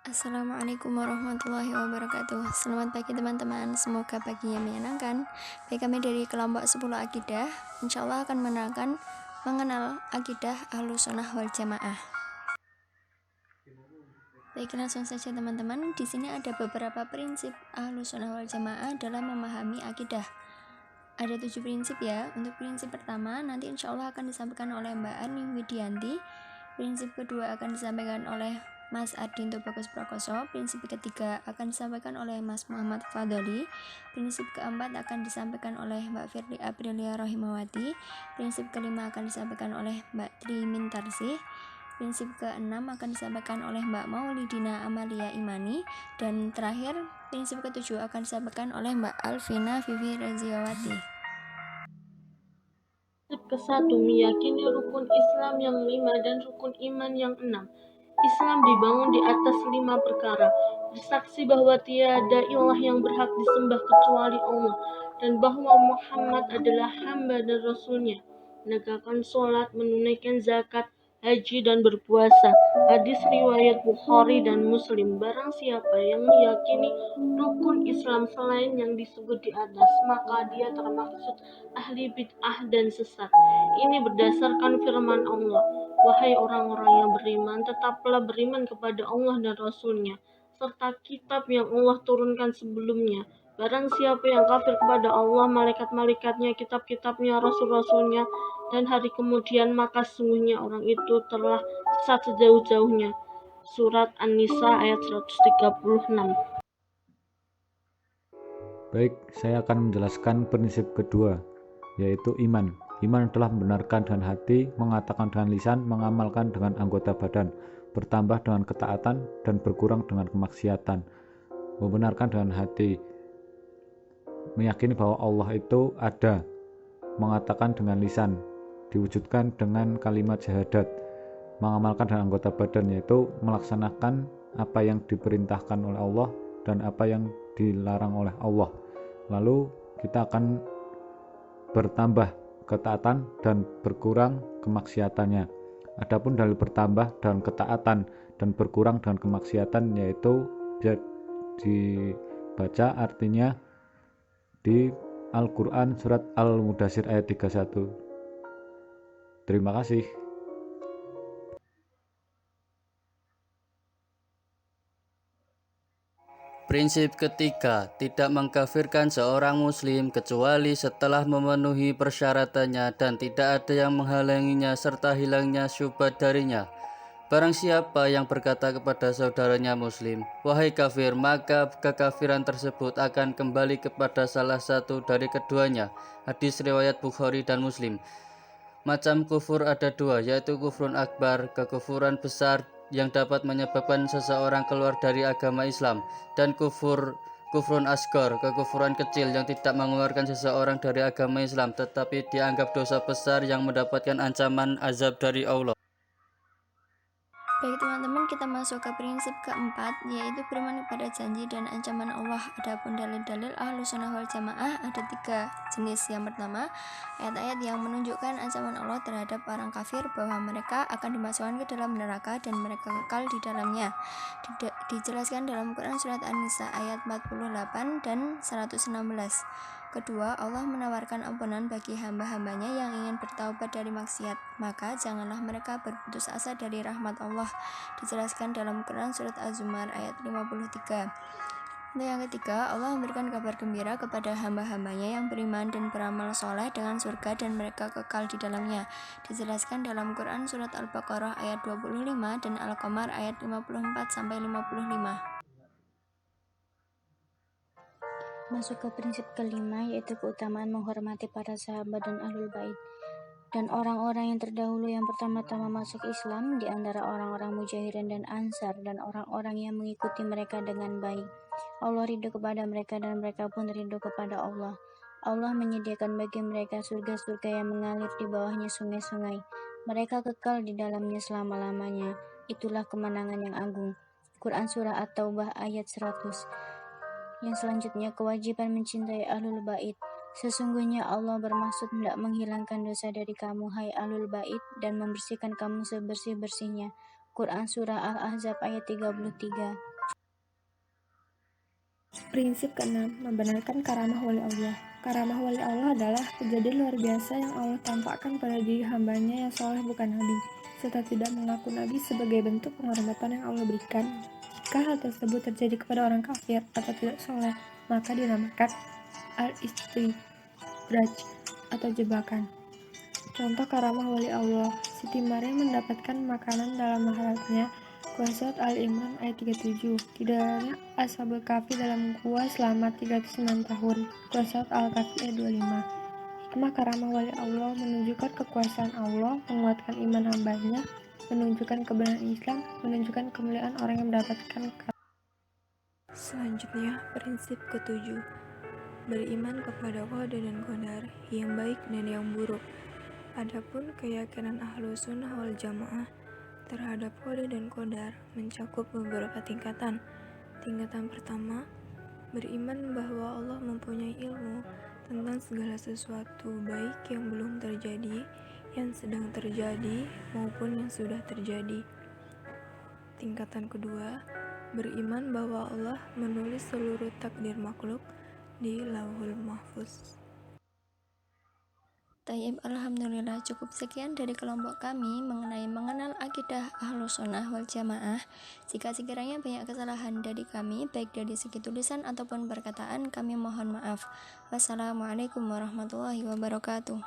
Assalamualaikum warahmatullahi wabarakatuh. Selamat pagi teman-teman, semoga paginya menyenangkan. Baik, kami dari kelompok 10 akidah insya Allah akan mengenal akidah Ahlus Sunnah wal Jamaah. Baik, langsung saja teman-teman. Di sini ada beberapa prinsip Ahlus Sunnah wal Jamaah dalam memahami akidah. Ada 7 prinsip ya. Untuk prinsip pertama nanti insya Allah akan disampaikan oleh Mbak Ani Widianti. Prinsip kedua akan disampaikan oleh Mas Ardinto Bagus Prakoso. Prinsip ketiga akan disampaikan oleh Mas Muhammad Fadoli. Prinsip keempat akan disampaikan oleh Mbak Firly Aprilia Rohimawati. Prinsip kelima akan disampaikan oleh Mbak Tri Mintarsih. Prinsip keenam akan disampaikan oleh Mbak Maulidina Amalia Imani. Dan terakhir, prinsip ketujuh akan disampaikan oleh Mbak Alvina Vivi Reziawati. Prinsip ke-1, meyakini rukun Islam yang 5 dan rukun iman yang 6. Islam dibangun di atas 5 perkara. Bersaksi bahwa tiada ilah yang berhak disembah kecuali Allah, dan bahwa Muhammad adalah hamba dan rasulnya. Menegakkan sholat, menunaikan zakat, haji, dan berpuasa. Hadis riwayat Bukhari dan Muslim. Barang siapa yang meyakini rukun Islam selain yang disebut di atas, maka dia termaksud ahli bid'ah dan sesat. Ini berdasarkan firman Allah, wahai orang-orang yang beriman, tetaplah beriman kepada Allah dan Rasul-Nya, serta kitab yang Allah turunkan sebelumnya. Barang siapa yang kafir kepada Allah, malaikat-malaikatnya, kitab-kitabnya, rasul-rasulnya, dan hari kemudian, maka sesungguhnya orang itu telah sesat sejauh-jauhnya. Surat An-Nisa ayat 136. Baik, saya akan menjelaskan prinsip kedua, yaitu iman. Iman adalah membenarkan dengan hati, mengatakan dengan lisan, mengamalkan dengan anggota badan, bertambah dengan ketaatan, dan berkurang dengan kemaksiatan. Membenarkan dengan hati, meyakini bahwa Allah itu ada, mengatakan dengan lisan, diwujudkan dengan kalimat syahadat, mengamalkan dengan anggota badan, yaitu melaksanakan apa yang diperintahkan oleh Allah dan apa yang dilarang oleh Allah. Lalu kita akan bertambah ketaatan dan berkurang kemaksiatannya. Adapun dalil bertambah dan ketaatan dan berkurang dengan kemaksiatan yaitu bisa dibaca artinya di Al-Quran surat Al-Mudassir ayat 31. Terima kasih. Prinsip ketiga, tidak mengkafirkan seorang muslim kecuali setelah memenuhi persyaratannya dan tidak ada yang menghalanginya serta hilangnya syubhat darinya. Barang siapa yang berkata kepada saudaranya muslim, wahai kafir, maka kekafiran tersebut akan kembali kepada salah satu dari keduanya. Hadis riwayat Bukhari dan Muslim. Macam kufur ada dua, yaitu kufrun akbar, kekufuran besar yang dapat menyebabkan seseorang keluar dari agama Islam, dan kufrun asgor, kekufuran kecil yang tidak mengeluarkan seseorang dari agama Islam tetapi dianggap dosa besar yang mendapatkan ancaman azab dari Allah. Baik teman-teman, kita masuk ke prinsip keempat, yaitu beriman kepada janji dan ancaman Allah. Adapun dalil-dalil Ahlus Sunnah wal Jamaah ada 3 jenis. Yang pertama, ayat-ayat yang menunjukkan ancaman Allah terhadap orang kafir bahwa mereka akan dimasukkan ke dalam neraka dan mereka kekal di dalamnya. Dijelaskan dalam Quran surat An-Nisa ayat 48 dan 116. Kedua, Allah menawarkan ampunan bagi hamba-hambanya yang ingin bertaubat dari maksiat, maka janganlah mereka berputus asa dari rahmat Allah. Dijelaskan dalam Quran surat Az-Zumar ayat 53. Untuk yang ketiga, Allah memberikan kabar gembira kepada hamba-hambanya yang beriman dan beramal soleh dengan surga dan mereka kekal di dalamnya. Dijelaskan dalam Quran surat Al-Baqarah ayat 25 dan Al-Qamar ayat 54-55. Masuk ke prinsip kelima, yaitu keutamaan menghormati para sahabat dan ahlul bait dan orang-orang yang terdahulu yang pertama-tama masuk Islam di antara orang-orang mujahirin dan ansar dan orang-orang yang mengikuti mereka dengan baik. Allah ridho kepada mereka dan mereka pun ridho kepada Allah. Allah menyediakan bagi mereka surga-surga yang mengalir di bawahnya sungai-sungai. Mereka kekal di dalamnya selama-lamanya. Itulah kemenangan yang agung. Quran Surah At-Taubah ayat 100. Yang selanjutnya, kewajiban mencintai ahlul bait. Sesungguhnya Allah bermaksud hendak menghilangkan dosa dari kamu, hai ahlul bait, dan membersihkan kamu sebersih-bersihnya. Quran Surah Al-Ahzab ayat 33. Prinsip keenam, membenarkan karamah wali Allah. Karamah wali Allah adalah kejadian luar biasa yang Allah tampakkan pada diri hambanya yang soleh bukan nabi, serta tidak mengaku nabi sebagai bentuk penghormatan yang Allah berikan. Jika hal tersebut terjadi kepada orang kafir atau tidak soleh, maka dinamakan al-istidraj atau jebakan. Contoh karamah wali Allah, Siti Maryam mendapatkan makanan dalam mahramnya. Surat Al-Imran ayat 37. Tidaknya Ashabul Kahfi dalam gua selama 309 tahun. Surat Al-Kahfi ayat 25. Hikmah karamah wali Allah menunjukkan kekuasaan Allah, menguatkan iman hambanya, menunjukkan kebenaran Islam, menunjukkan kemuliaan orang yang mendapatkan karamah. Selanjutnya, prinsip ketujuh, beriman kepada qada dan qadar, yang baik dan yang buruk. Adapun keyakinan ahlu sunnah wal jamaah terhadap qada dan qadar mencakup beberapa tingkatan. Tingkatan pertama, beriman bahwa Allah mempunyai ilmu tentang segala sesuatu, baik yang belum terjadi, yang sedang terjadi, maupun yang sudah terjadi. Tingkatan kedua, beriman bahwa Allah menulis seluruh takdir makhluk di Lauhul Mahfuz. Tayyib, alhamdulillah, cukup sekian dari kelompok kami mengenai mengenal akidah Ahlus Sunnah wal Jamaah. Jika sekiranya banyak kesalahan dari kami, baik dari segi tulisan ataupun perkataan, kami mohon maaf. Wassalamualaikum warahmatullahi wabarakatuh.